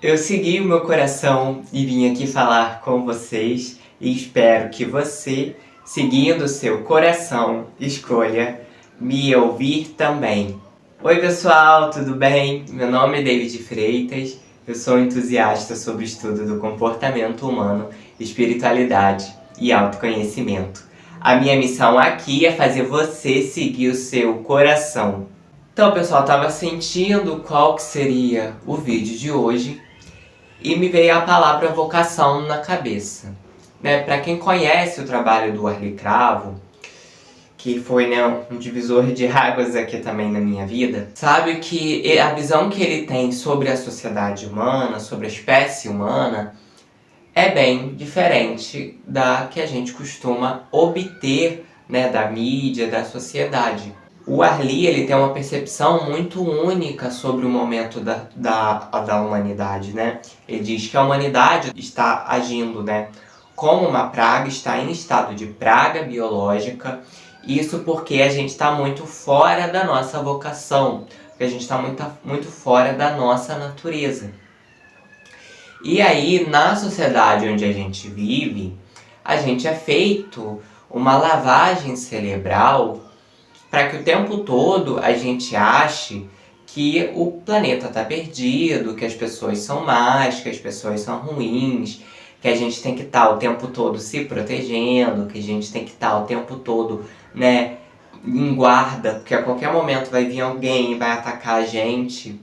Eu segui o meu coração e vim aqui falar com vocês e espero que você, seguindo o seu coração, escolha me ouvir também. Oi pessoal, tudo bem? Meu nome é David Freitas, eu sou entusiasta sobre o estudo do comportamento humano, espiritualidade e autoconhecimento. A minha missão aqui é fazer você seguir o seu coração. Então pessoal, eu estava sentindo qual que seria o vídeo de hoje e me veio a palavra vocação na cabeça. Para quem conhece o trabalho do Arlie Cravo, que foi um divisor de águas aqui também na minha vida, sabe que a visão que ele tem sobre a sociedade humana, sobre a espécie humana, é bem diferente da que a gente costuma obter da mídia, da sociedade. O Arlie, ele tem uma percepção muito única sobre o momento da humanidade, Ele diz que a humanidade está agindo, como uma praga, está em estado de praga biológica. Isso porque a gente está muito fora da nossa vocação, porque a gente está muito fora da nossa natureza. E aí, na sociedade onde a gente vive, a gente é feito uma lavagem cerebral para que o tempo todo a gente ache que o planeta está perdido, que as pessoas são más, que as pessoas são ruins, que a gente tem que estar o tempo todo se protegendo, que a gente tem que estar o tempo todo, em guarda, porque a qualquer momento vai vir alguém e vai atacar a gente.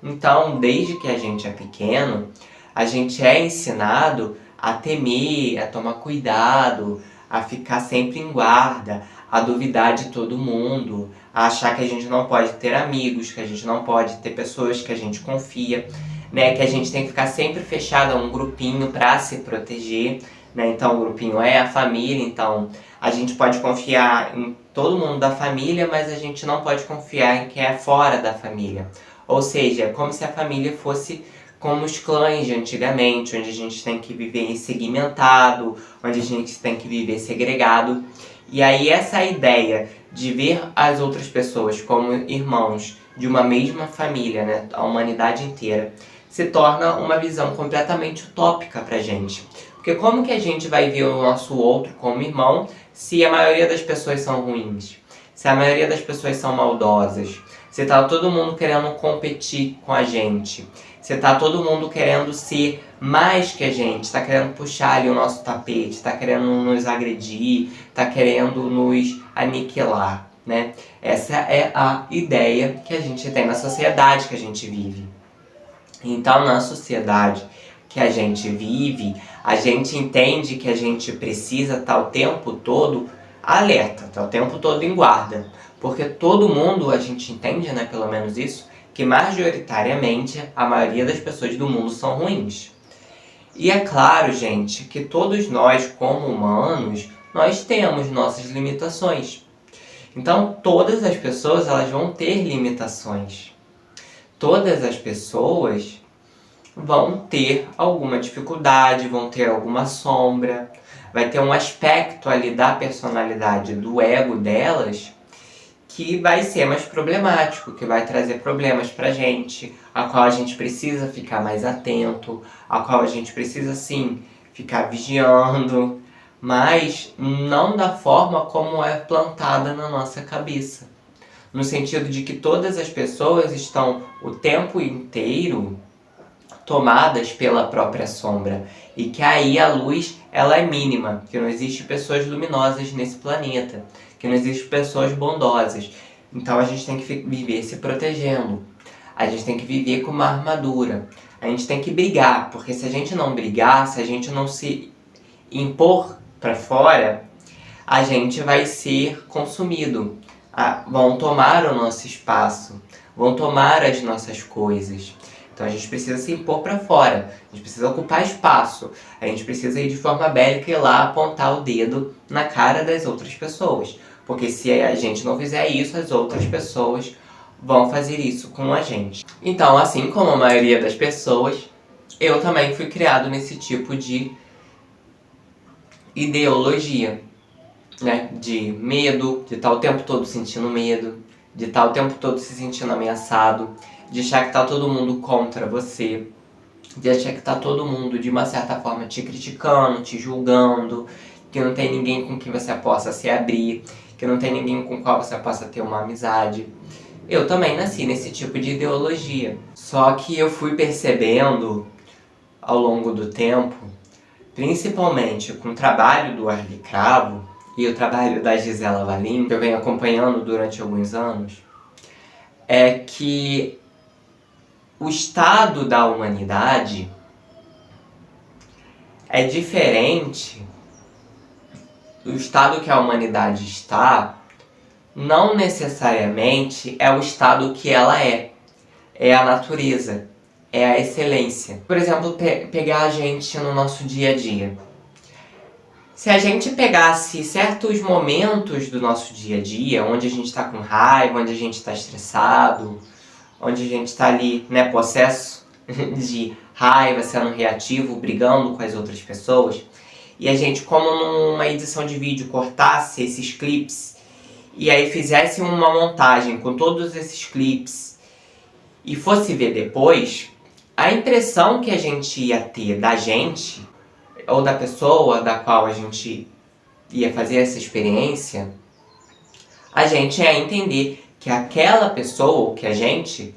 Então, desde que a gente é pequeno, a gente é ensinado a temer, a tomar cuidado, a ficar sempre em guarda, a duvidar de todo mundo, a achar que a gente não pode ter amigos, que a gente não pode ter pessoas que a gente confia, que a gente tem que ficar sempre fechado a um grupinho para se proteger, Então o grupinho é a família, então a gente pode confiar em todo mundo da família, mas a gente não pode confiar em quem é fora da família. Ou seja, é como se a família fosse como os clãs de antigamente, onde a gente tem que viver segmentado, onde a gente tem que viver segregado. E aí essa ideia de ver as outras pessoas como irmãos de uma mesma família, a humanidade inteira, se torna uma visão completamente utópica pra gente. Porque como que a gente vai ver o nosso outro como irmão se a maioria das pessoas são ruins? Se a maioria das pessoas são maldosas? Se tá todo mundo querendo competir com a gente? Se tá todo mundo querendo ser mais que a gente? Tá querendo puxar ali o nosso tapete? Tá querendo nos agredir? Tá querendo nos aniquilar, Essa é a ideia que a gente tem na sociedade que a gente vive. Então, na sociedade que a gente vive, a gente entende que a gente precisa estar o tempo todo alerta, estar o tempo todo em guarda. Porque todo mundo, a gente entende, pelo menos isso, que majoritariamente a maioria das pessoas do mundo são ruins. E é claro, gente, que todos nós, como humanos, nós temos nossas limitações. Então, todas as pessoas elas vão ter limitações. Todas as pessoas vão ter alguma dificuldade, vão ter alguma sombra, vai ter um aspecto ali da personalidade, do ego delas, que vai ser mais problemático, que vai trazer problemas pra gente, a qual a gente precisa ficar mais atento, a qual a gente precisa, sim, ficar vigiando, mas não da forma como é plantada na nossa cabeça. No sentido de que todas as pessoas estão o tempo inteiro tomadas pela própria sombra e que aí a luz ela é mínima, que não existe pessoas luminosas nesse planeta, que não existe pessoas bondosas. Então a gente tem que viver se protegendo, a gente tem que viver com uma armadura, a gente tem que brigar, porque se a gente não brigar, se a gente não se impor para fora, a gente vai ser consumido. Vão tomar o nosso espaço, vão tomar as nossas coisas. Então a gente precisa se impor para fora, a gente precisa ocupar espaço, a gente precisa ir de forma bélica e ir lá apontar o dedo na cara das outras pessoas. Porque se a gente não fizer isso, as outras pessoas vão fazer isso com a gente. Então, assim como a maioria das pessoas, eu também fui criado nesse tipo de ideologia, de medo, de estar o tempo todo sentindo medo, de estar o tempo todo se sentindo ameaçado, de achar que tá todo mundo contra você. de achar que tá todo mundo de uma certa forma te criticando, te julgando, que não tem ninguém com quem você possa se abrir, que não tem ninguém com qual você possa ter uma amizade. Eu também nasci nesse tipo de ideologia. Só que eu fui percebendo ao longo do tempo, principalmente com o trabalho do Arli Cravo e o trabalho da Gisela Valim, que eu venho acompanhando durante alguns anos, é que o estado da humanidade é diferente. O estado que a humanidade está não necessariamente é o estado que ela é a natureza, é a excelência. Por exemplo, pegar a gente no nosso dia a dia. Se a gente pegasse certos momentos do nosso dia a dia, onde a gente está com raiva, onde a gente está estressado, onde a gente está ali, né, possesso de raiva, sendo reativo, brigando com as outras pessoas, e a gente, como numa edição de vídeo, cortasse esses clipes e aí fizesse uma montagem com todos esses clipes e fosse ver depois, a impressão que a gente ia ter da gente, ou da pessoa da qual a gente ia fazer essa experiência, a gente ia entender que aquela pessoa, ou que a gente,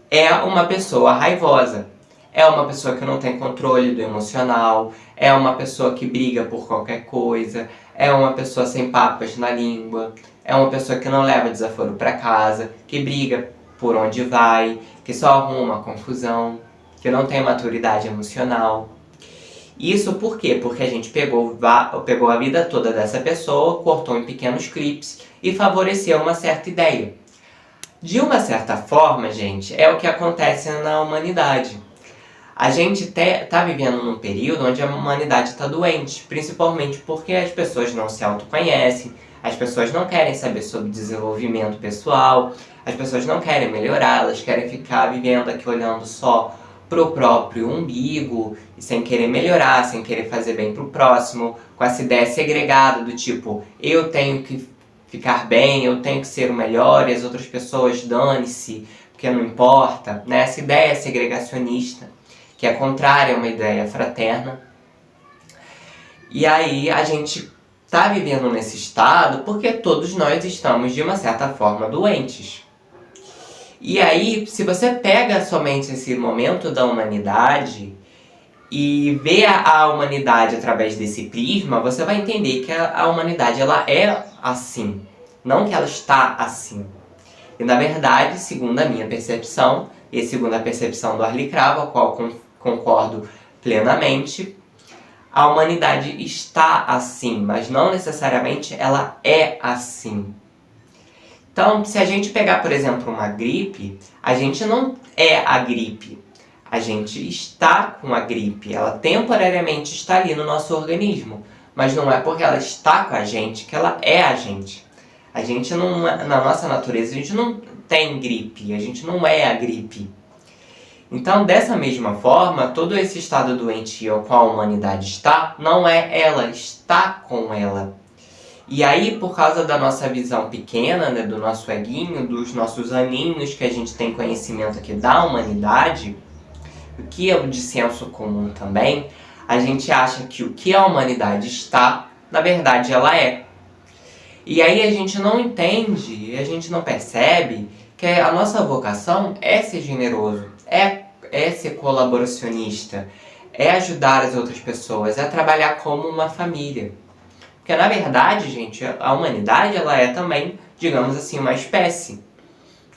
é uma pessoa raivosa. É uma pessoa que não tem controle do emocional, é uma pessoa que briga por qualquer coisa, é uma pessoa sem papas na língua, é uma pessoa que não leva desaforo para casa, que briga por onde vai, que só arruma confusão, que não tem maturidade emocional. Isso por quê? Porque a gente pegou a vida toda dessa pessoa, cortou em pequenos clipes e favoreceu uma certa ideia. De uma certa forma, gente, é o que acontece na humanidade. A gente tá vivendo num período onde a humanidade está doente, principalmente porque as pessoas não se autoconhecem, as pessoas não querem saber sobre desenvolvimento pessoal, as pessoas não querem melhorar, elas querem ficar vivendo aqui olhando só pro próprio umbigo, e sem querer melhorar, sem querer fazer bem pro próximo, com essa ideia segregada do tipo, eu tenho que ficar bem, eu tenho que ser o melhor e as outras pessoas dane-se, porque não importa, né? Essa ideia segregacionista, que é contrária a uma ideia fraterna. E aí a gente tá vivendo nesse estado porque todos nós estamos de uma certa forma doentes. E aí, se você pega somente esse momento da humanidade e vê a humanidade através desse prisma, você vai entender que a humanidade ela é assim, não que ela está assim. E na verdade, segundo a minha percepção, e segundo a percepção do Arli Cravo, a qual concordo plenamente, a humanidade está assim, mas não necessariamente ela é assim. Então, se a gente pegar, por exemplo, uma gripe, a gente não é a gripe. A gente está com a gripe, ela temporariamente está ali no nosso organismo, mas não é porque ela está com a gente que ela é a gente. A gente não, na nossa natureza, a gente não tem gripe, a gente não é a gripe. Então, dessa mesma forma, todo esse estado doentio ao qual a humanidade está, não é ela, está com ela. E aí, por causa da nossa visão pequena, né, do nosso eguinho, dos nossos aninhos que a gente tem conhecimento aqui da humanidade, o que é o de senso comum também, a gente acha que o que a humanidade está, na verdade ela é. E aí a gente não entende, a gente não percebe que a nossa vocação é ser generoso, é ser colaboracionista, é ajudar as outras pessoas, é trabalhar como uma família. Porque na verdade, gente, a humanidade ela é também, digamos assim, uma espécie.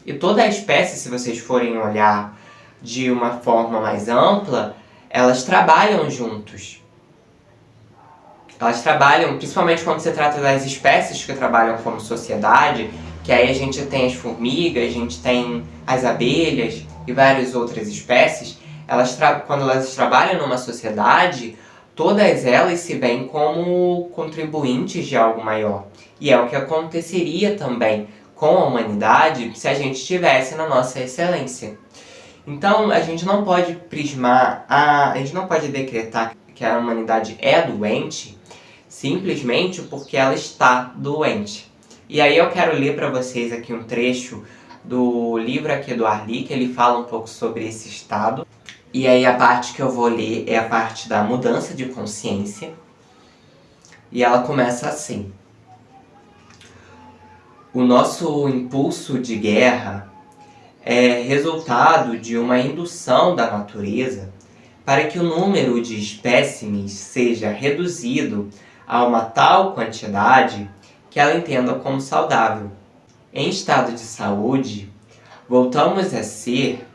E toda a espécie, se vocês forem olhar de uma forma mais ampla, elas trabalham juntos. Elas trabalham, principalmente quando se trata das espécies que trabalham como sociedade, que aí a gente tem as formigas, a gente tem as abelhas e várias outras espécies. Quando elas trabalham numa sociedade, todas elas se veem como contribuintes de algo maior. E é o que aconteceria também com a humanidade se a gente estivesse na nossa excelência. Então, a gente não pode a gente não pode decretar que a humanidade é doente simplesmente porque ela está doente. E aí eu quero ler para vocês aqui um trecho do livro aqui do Arli, que ele fala um pouco sobre esse estado. E aí a parte que eu vou ler é a parte da mudança de consciência. E ela começa assim. O nosso impulso de guerra é resultado de uma indução da natureza para que o número de espécimes seja reduzido a uma tal quantidade que ela entenda como saudável. Em estado de saúde, voltamos a ser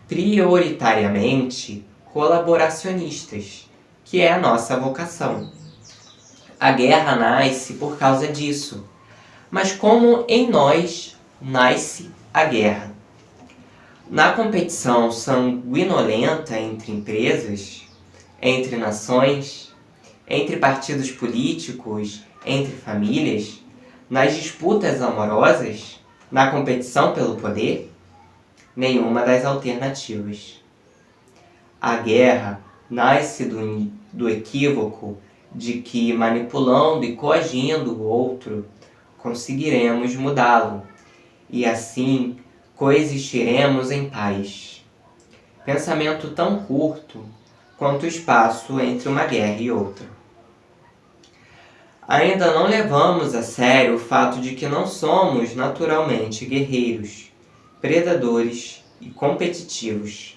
prioritariamente colaboracionistas, que é a nossa vocação. A guerra nasce por causa disso, mas como em nós nasce a guerra? Na competição sanguinolenta entre empresas, entre nações, entre partidos políticos, entre famílias, nas disputas amorosas, na competição pelo poder, nenhuma das alternativas. A guerra nasce do equívoco de que, manipulando e coagindo o outro, conseguiremos mudá-lo, e assim coexistiremos em paz. Pensamento tão curto quanto o espaço entre uma guerra e outra. Ainda não levamos a sério o fato de que não somos naturalmente guerreiros, predadores e competitivos.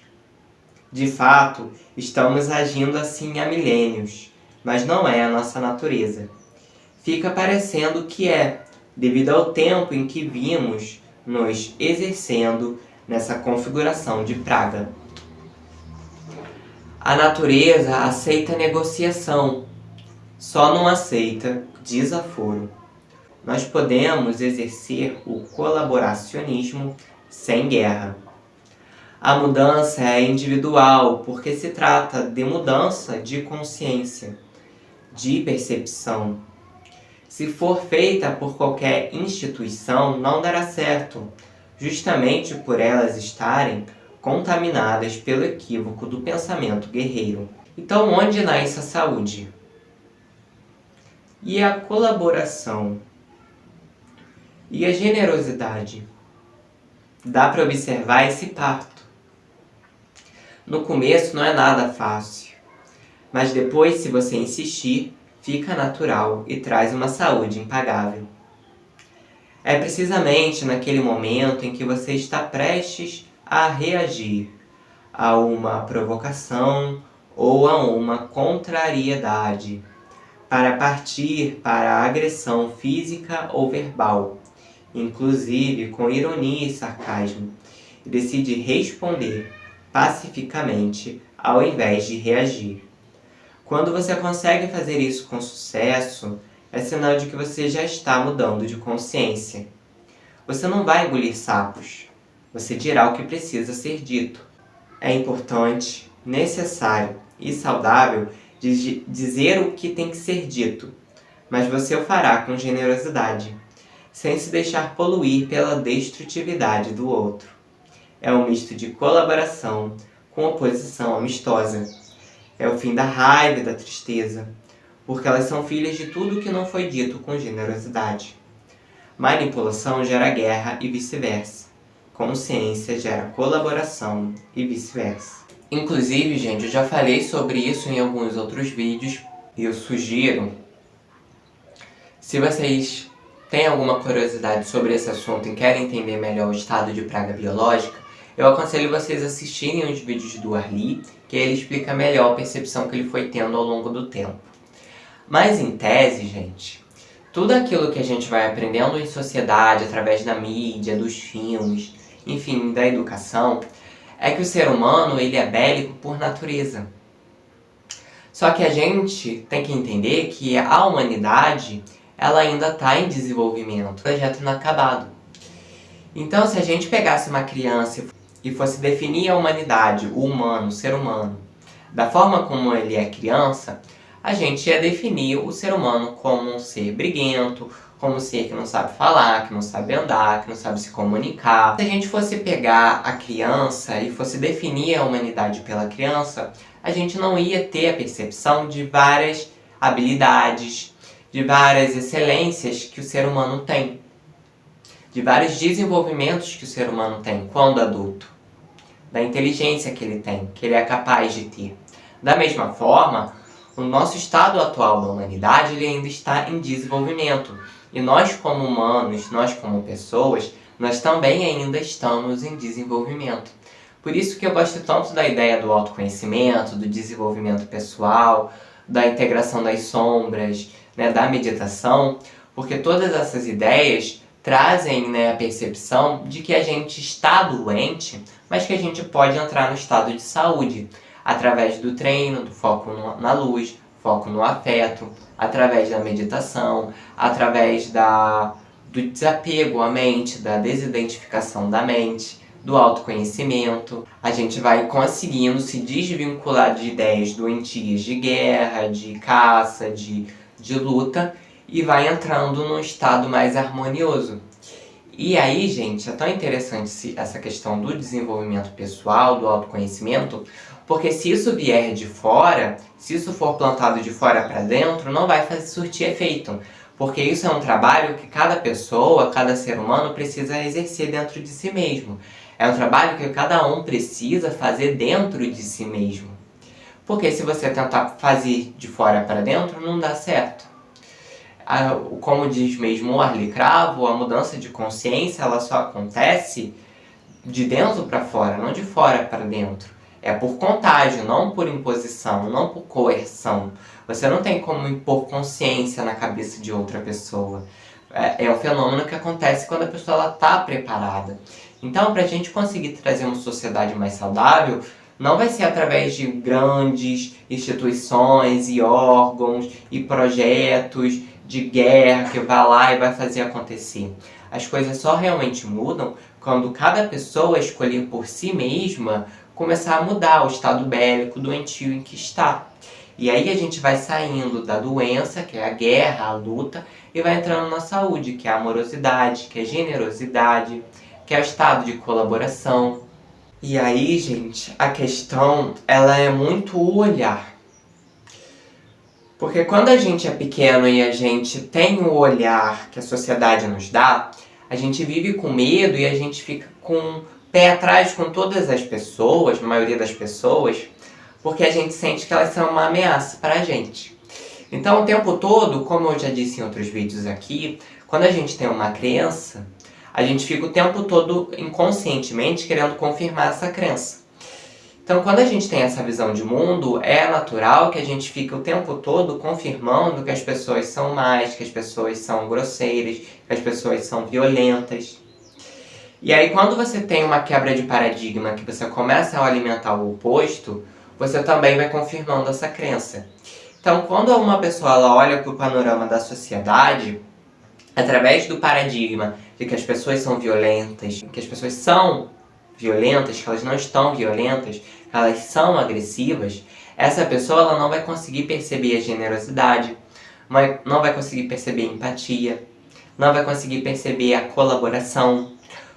De fato, estamos agindo assim há milênios, mas não é a nossa natureza. Fica parecendo que é, devido ao tempo em que vimos nos exercendo nessa configuração de praga. A natureza aceita negociação, só não aceita desaforo. Nós podemos exercer o colaboracionismo sem guerra. A mudança é individual porque se trata de mudança de consciência, de percepção. Se for feita por qualquer instituição, não dará certo, justamente por elas estarem contaminadas pelo equívoco do pensamento guerreiro. Então, onde nasce a saúde? E a colaboração? E a generosidade? Dá para observar esse parto. No começo não é nada fácil, mas depois, se você insistir, fica natural e traz uma saúde impagável. É precisamente naquele momento em que você está prestes a reagir a uma provocação ou a uma contrariedade, para partir para a agressão física ou verbal, inclusive com ironia e sarcasmo, e decide responder pacificamente ao invés de reagir. Quando você consegue fazer isso com sucesso, é sinal de que você já está mudando de consciência. Você não vai engolir sapos. Você dirá o que precisa ser dito. É importante, necessário e saudável dizer o que tem que ser dito, mas você o fará com generosidade, sem se deixar poluir pela destrutividade do outro. É um misto de colaboração com oposição amistosa. É o fim da raiva e da tristeza, porque elas são filhas de tudo que não foi dito com generosidade. Manipulação gera guerra e vice-versa. Consciência gera colaboração e vice-versa. Inclusive, gente, eu já falei sobre isso em alguns outros vídeos e eu sugiro, se vocês têm alguma curiosidade sobre esse assunto e querem entender melhor o estado de praga biológica, eu aconselho vocês a assistirem os vídeos do Arli, que ele explica melhor a percepção que ele foi tendo ao longo do tempo. Mas em tese, gente, tudo aquilo que a gente vai aprendendo em sociedade, através da mídia, dos filmes, enfim, da educação, é que o ser humano ele é bélico por natureza. Só que a gente tem que entender que a humanidade ela ainda está em desenvolvimento, projeto inacabado. Então, se a gente pegasse uma criança e fosse definir a humanidade, o humano, o ser humano, da forma como ele é criança, a gente ia definir o ser humano como um ser briguento, como um ser que não sabe falar, que não sabe andar, que não sabe se comunicar. Se a gente fosse pegar a criança e fosse definir a humanidade pela criança, a gente não ia ter a percepção de várias habilidades, de várias excelências que o ser humano tem, de vários desenvolvimentos que o ser humano tem quando adulto. da inteligência que ele tem, que ele é capaz de ter. Da mesma forma, o nosso estado atual da humanidade ele ainda está em desenvolvimento. E nós como humanos, nós como pessoas, nós também ainda estamos em desenvolvimento. Por isso que eu gosto tanto da ideia do autoconhecimento, do desenvolvimento pessoal, da integração das sombras, né, da meditação, porque todas essas ideias trazem, né, a percepção de que a gente está doente, mas que a gente pode entrar no estado de saúde, através do treino, do foco na luz, foco no afeto, através da meditação, através do desapego à mente, da desidentificação da mente, do autoconhecimento. A gente vai conseguindo se desvincular de ideias doentias de guerra, de caça, de luta, e vai entrando num estado mais harmonioso. E aí, gente, é tão interessante essa questão do desenvolvimento pessoal, do autoconhecimento, porque se isso vier de fora, se isso for plantado de fora para dentro, não vai surtir efeito. Porque isso é um trabalho que cada pessoa, cada ser humano precisa exercer dentro de si mesmo. É um trabalho que cada um precisa fazer dentro de si mesmo. Porque se você tentar fazer de fora para dentro, não dá certo. Como diz mesmo o Arlie Cravo, a mudança de consciência ela só acontece de dentro para fora, não de fora para dentro. É por contágio, não por imposição, não por coerção. Você não tem como impor consciência na cabeça de outra pessoa. É um fenômeno que acontece quando a pessoa está preparada. Então, para a gente conseguir trazer uma sociedade mais saudável, não vai ser através de grandes instituições e órgãos e projetos de guerra que vai lá e vai fazer acontecer. As coisas só realmente mudam quando cada pessoa escolher por si mesma começar a mudar o estado bélico doentio em que está. E aí a gente vai saindo da doença, que é a guerra, a luta, e vai entrando na saúde, que é a amorosidade, que é a generosidade, que é o estado de colaboração. E aí, gente, a questão ela é muito o olhar. Porque quando a gente é pequeno e a gente tem o olhar que a sociedade nos dá, a gente vive com medo e a gente fica com o pé atrás com todas as pessoas, a maioria das pessoas, porque a gente sente que elas são uma ameaça para a gente. Então, o tempo todo, como eu já disse em outros vídeos aqui, quando a gente tem uma crença, a gente fica o tempo todo inconscientemente querendo confirmar essa crença. Então, quando a gente tem essa visão de mundo, é natural que a gente fique o tempo todo confirmando que as pessoas são más, que as pessoas são grosseiras, que as pessoas são violentas. E aí, quando você tem uma quebra de paradigma, que você começa a alimentar o oposto, você também vai confirmando essa crença. Então, quando uma pessoa ela olha para o panorama da sociedade, através do paradigma de que as pessoas são violentas, que as pessoas são violentas, que elas não estão violentas, que elas são agressivas, essa pessoa ela não vai conseguir perceber a generosidade, não vai conseguir perceber a empatia, não vai conseguir perceber a colaboração,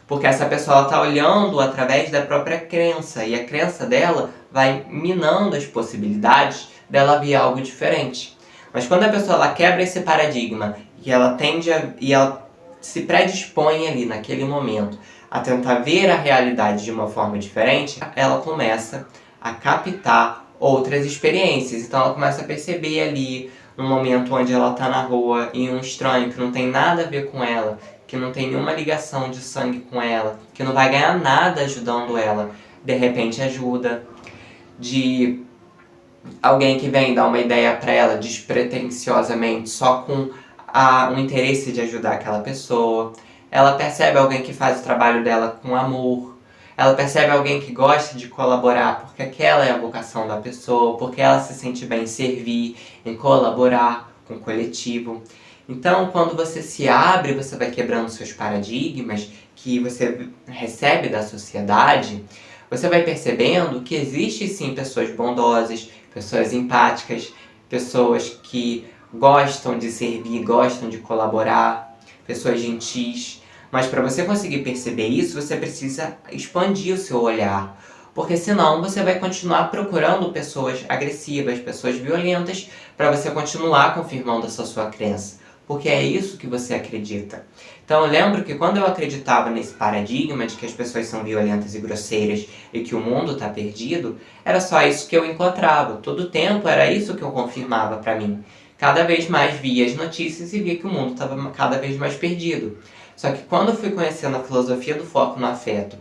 porque essa pessoa está olhando através da própria crença, e a crença dela vai minando as possibilidades dela ver algo diferente. Mas quando a pessoa ela quebra esse paradigma e ela se predispõe ali naquele momento a tentar ver a realidade de uma forma diferente, ela começa a captar outras experiências. Então ela começa a perceber ali, no momento onde ela está na rua, e um estranho que não tem nada a ver com ela, que não tem nenhuma ligação de sangue com ela, que não vai ganhar nada ajudando ela, de repente ajuda. De alguém que vem dar uma ideia para ela despretensiosamente, só com o interesse de ajudar aquela pessoa. Ela percebe alguém que faz o trabalho dela com amor. Ela percebe alguém que gosta de colaborar porque aquela é a vocação da pessoa, porque ela se sente bem em servir, em colaborar com o coletivo. Então, quando você se abre, você vai quebrando seus paradigmas que você recebe da sociedade, você vai percebendo que existem sim pessoas bondosas, pessoas empáticas, pessoas que gostam de servir, gostam de colaborar, pessoas gentis. Mas para você conseguir perceber isso, você precisa expandir o seu olhar. Porque senão você vai continuar procurando pessoas agressivas, pessoas violentas, para você continuar confirmando essa sua crença. Porque é isso que você acredita. Então eu lembro que quando eu acreditava nesse paradigma de que as pessoas são violentas e grosseiras e que o mundo está perdido, era só isso que eu encontrava. Todo tempo era isso que eu confirmava para mim. Cada vez mais via as notícias e via que o mundo estava cada vez mais perdido. Só que quando eu fui conhecendo a filosofia do foco no afeto,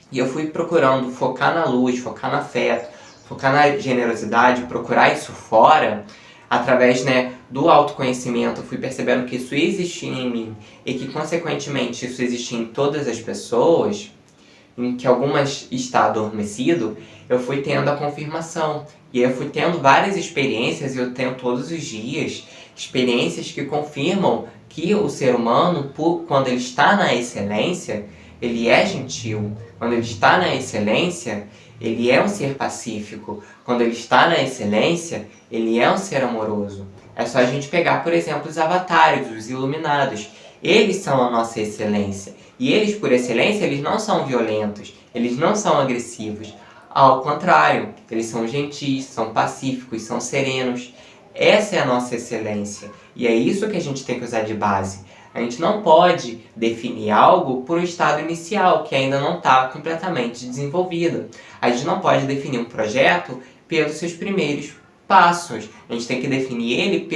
e eu fui procurando focar na luz, focar no afeto, focar na generosidade, procurar isso fora, através, do autoconhecimento, eu fui percebendo que isso existia em mim e que, consequentemente, isso existia em todas as pessoas, em que algumas está adormecido, eu fui tendo a confirmação. E eu fui tendo várias experiências, e eu tenho todos os dias experiências que confirmam que o ser humano, quando ele está na excelência, ele é gentil. Quando ele está na excelência, ele é um ser pacífico. Quando ele está na excelência, ele é um ser amoroso. É só a gente pegar, por exemplo, os avatares, os iluminados. Eles são a nossa excelência. E eles, por excelência, eles não são violentos, eles não são agressivos. Ao contrário, eles são gentis, são pacíficos, são serenos. Essa é a nossa excelência. E é isso que a gente tem que usar de base. A gente não pode definir algo por um estado inicial, que ainda não está completamente desenvolvido. A gente não pode definir um projeto pelos seus primeiros passos. A gente tem que definir ele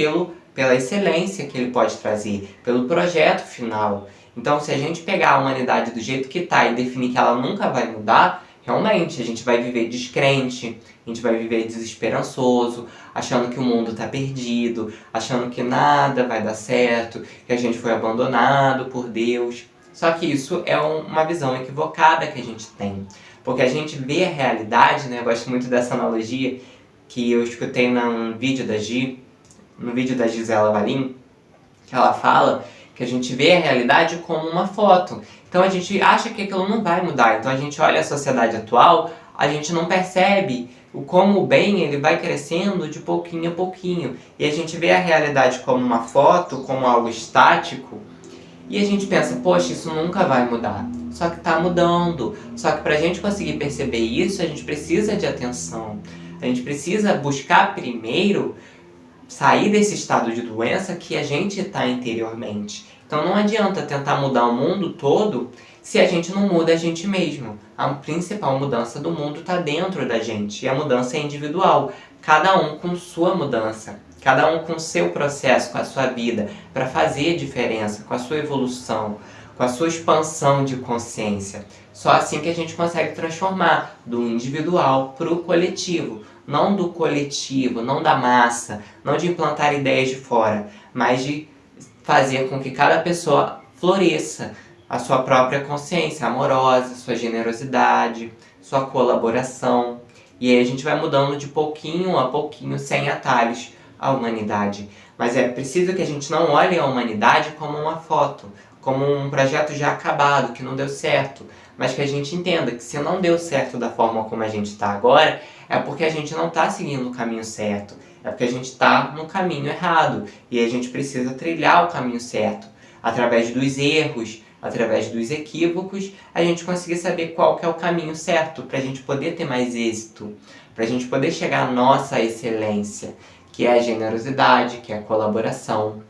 pela excelência que ele pode trazer, pelo projeto final. Então, se a gente pegar a humanidade do jeito que está e definir que ela nunca vai mudar, realmente a gente vai viver descrente, a gente vai viver desesperançoso, achando que o mundo está perdido, achando que nada vai dar certo, que a gente foi abandonado por Deus. Só que isso é uma visão equivocada que a gente tem. Porque a gente vê a realidade, eu gosto muito dessa analogia que eu escutei no vídeo da Gisela Valim, que ela fala que a gente vê a realidade como uma foto. Então a gente acha que aquilo não vai mudar. Então a gente olha a sociedade atual, a gente não percebe como o bem ele vai crescendo de pouquinho a pouquinho. E a gente vê a realidade como uma foto, como algo estático, e a gente pensa, poxa, isso nunca vai mudar. Só que está mudando. Só que para a gente conseguir perceber isso, a gente precisa de atenção. A gente precisa buscar primeiro sair desse estado de doença que a gente está interiormente. Então não adianta tentar mudar o mundo todo se a gente não muda a gente mesmo. A principal mudança do mundo está dentro da gente, e a mudança é individual. Cada um com sua mudança, cada um com seu processo, com a sua vida, para fazer diferença, com a sua evolução, com a sua expansão de consciência. Só assim que a gente consegue transformar do individual para o coletivo. Não do coletivo, não da massa, não de implantar ideias de fora, mas de fazer com que cada pessoa floresça a sua própria consciência amorosa, sua generosidade, sua colaboração. E aí a gente vai mudando de pouquinho a pouquinho, sem atalhos, a humanidade. Mas é preciso que a gente não olhe a humanidade como uma foto, como um projeto já acabado, que não deu certo, mas que a gente entenda que se não deu certo da forma como a gente está agora, é porque a gente não está seguindo o caminho certo, é porque a gente está no caminho errado, e a gente precisa trilhar o caminho certo. Através dos erros, através dos equívocos, a gente conseguir saber qual que é o caminho certo, para a gente poder ter mais êxito, para a gente poder chegar à nossa excelência, que é a generosidade, que é a colaboração.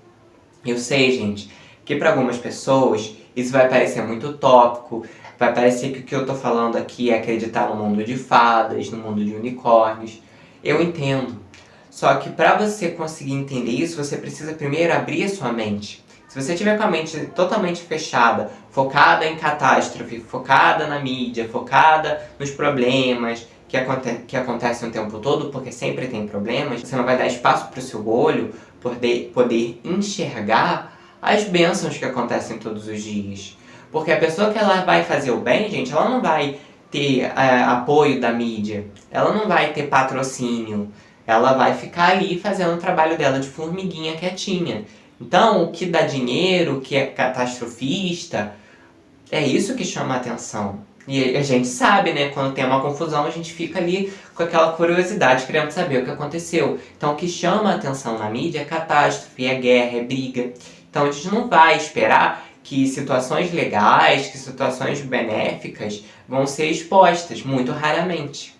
Eu sei, gente, que para algumas pessoas isso vai parecer muito utópico, vai parecer que o que eu tô falando aqui é acreditar no mundo de fadas, no mundo de unicórnios. Eu entendo. Só que para você conseguir entender isso, você precisa primeiro abrir a sua mente. Se você tiver com a mente totalmente fechada, focada em catástrofe, focada na mídia, focada nos problemas que acontecem o tempo todo, porque sempre tem problemas, você não vai dar espaço para o seu olho poder enxergar as bênçãos que acontecem todos os dias. Porque a pessoa que ela vai fazer o bem, gente, ela não vai ter apoio da mídia, ela não vai ter patrocínio, ela vai ficar ali fazendo o trabalho dela de formiguinha quietinha. Então, o que dá dinheiro, o que é catastrofista, é isso que chama a atenção. E a gente sabe, quando tem uma confusão, a gente fica ali com aquela curiosidade, querendo saber o que aconteceu. Então, o que chama a atenção na mídia é catástrofe, é guerra, é briga. Então, a gente não vai esperar que situações legais, que situações benéficas vão ser expostas, muito raramente.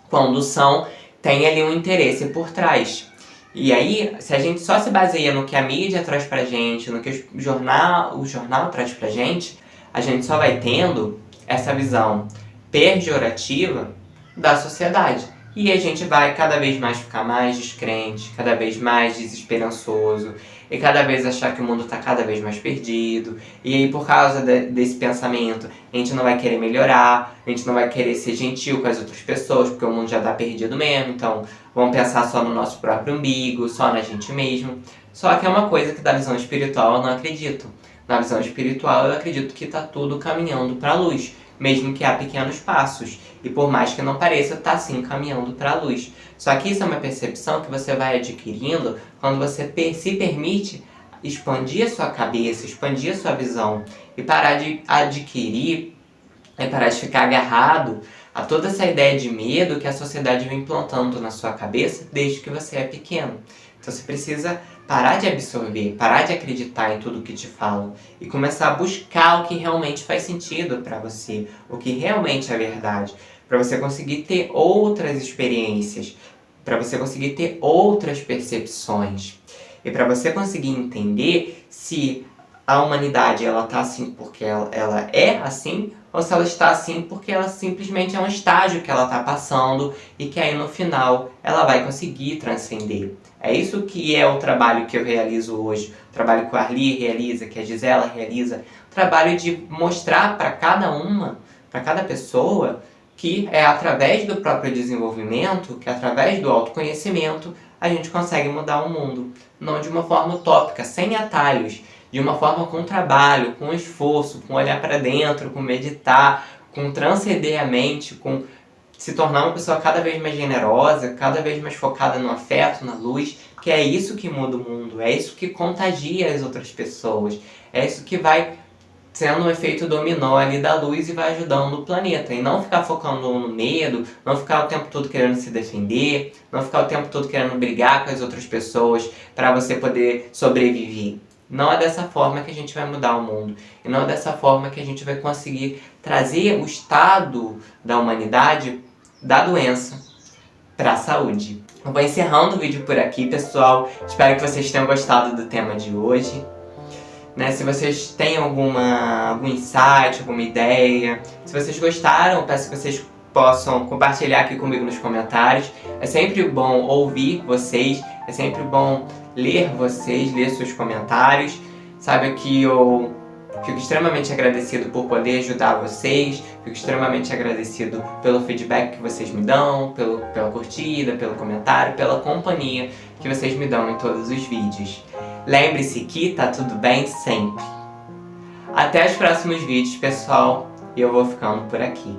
Quando são, tem ali um interesse por trás. E aí, se a gente só se baseia no que a mídia traz pra gente, no que o jornal traz pra gente, a gente só vai tendo essa visão pejorativa da sociedade. E a gente vai cada vez mais ficar mais descrente, cada vez mais desesperançoso, e cada vez achar que o mundo está cada vez mais perdido. E aí, por causa desse pensamento, a gente não vai querer melhorar, a gente não vai querer ser gentil com as outras pessoas, porque o mundo já está perdido mesmo. Então, vamos pensar só no nosso próprio umbigo, só na gente mesmo. Só que é uma coisa que da visão espiritual eu não acredito. Na visão espiritual eu acredito que está tudo caminhando para a luz, mesmo que há pequenos passos. E por mais que não pareça, está sim caminhando para a luz. Só que isso é uma percepção que você vai adquirindo quando você se permite expandir a sua cabeça, expandir a sua visão e parar de adquirir, parar de ficar agarrado a toda essa ideia de medo que a sociedade vem implantando na sua cabeça desde que você é pequeno. Então você precisa parar de absorver, parar de acreditar em tudo que te falam e começar a buscar o que realmente faz sentido para você, o que realmente é verdade, para você conseguir ter outras experiências, para você conseguir ter outras percepções e para você conseguir entender se a humanidade ela tá assim porque ela é assim, ou se ela está assim porque ela simplesmente é um estágio que ela está passando e que aí no final ela vai conseguir transcender. É isso que é o trabalho que eu realizo hoje, o trabalho que o Arli realiza, que a Gisela realiza, o trabalho de mostrar para cada pessoa, que é através do próprio desenvolvimento, que é através do autoconhecimento, a gente consegue mudar o mundo. Não de uma forma utópica, sem atalhos, de uma forma com trabalho, com esforço, com olhar para dentro, com meditar, com transcender a mente, com se tornar uma pessoa cada vez mais generosa, cada vez mais focada no afeto, na luz, que é isso que muda o mundo, é isso que contagia as outras pessoas, é isso que vai sendo um efeito dominó ali da luz e vai ajudando o planeta. E não ficar focando no medo, não ficar o tempo todo querendo se defender, não ficar o tempo todo querendo brigar com as outras pessoas para você poder sobreviver. Não é dessa forma que a gente vai mudar o mundo. E não é dessa forma que a gente vai conseguir trazer o estado da humanidade, da doença, para a saúde. Eu vou encerrando o vídeo por aqui, pessoal. Espero que vocês tenham gostado do tema de hoje. Se vocês têm algum insight, alguma ideia, se vocês gostaram, eu peço que vocês possam compartilhar aqui comigo nos comentários. É sempre bom ouvir vocês, é sempre bom ler vocês, ler seus comentários. Sabe que eu fico extremamente agradecido por poder ajudar vocês, fico extremamente agradecido pelo feedback que vocês me dão, pela curtida, pelo comentário, pela companhia que vocês me dão em todos os vídeos. Lembre-se que tá tudo bem sempre. Até os próximos vídeos, pessoal, e eu vou ficando por aqui.